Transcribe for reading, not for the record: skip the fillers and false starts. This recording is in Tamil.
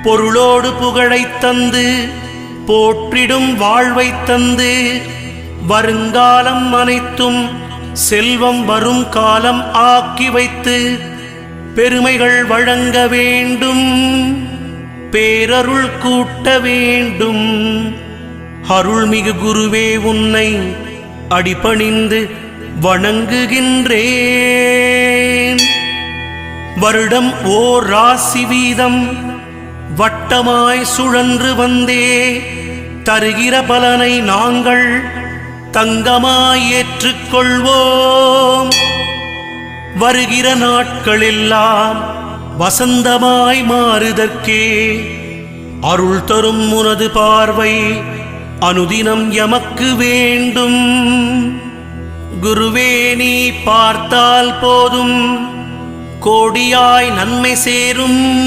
பொருளோடு புகழைத் தந்து போற்றிடும் வாழ்வைத் தந்து வருங்காலம் அனைத்தும் செல்வம் வரும் காலம் ஆக்கி வைத்து பெருமைகள் வழங்க வேண்டும், பேரருள் கூட்ட வேண்டும். அருள்மிகு குருவே, உன்னை அடிபணிந்து வணங்குகின்றேன். வருடம் ஓர் ராசி வீதம் வட்டமாய் சுழன்று வந்தே தருகிற பலனை நாங்கள் தங்கமாய் ஏற்றுக்கொள்வோம். வருகிற நாட்களெல்லாம் வசந்தமாய் மாறுதற்கே அருள் தரும் உனது பார்வை அனுதினம் எமக்கு வேண்டும். குருவே, நீ பார்த்தால் போதும் கோடியாய் நன்மை சேரும்.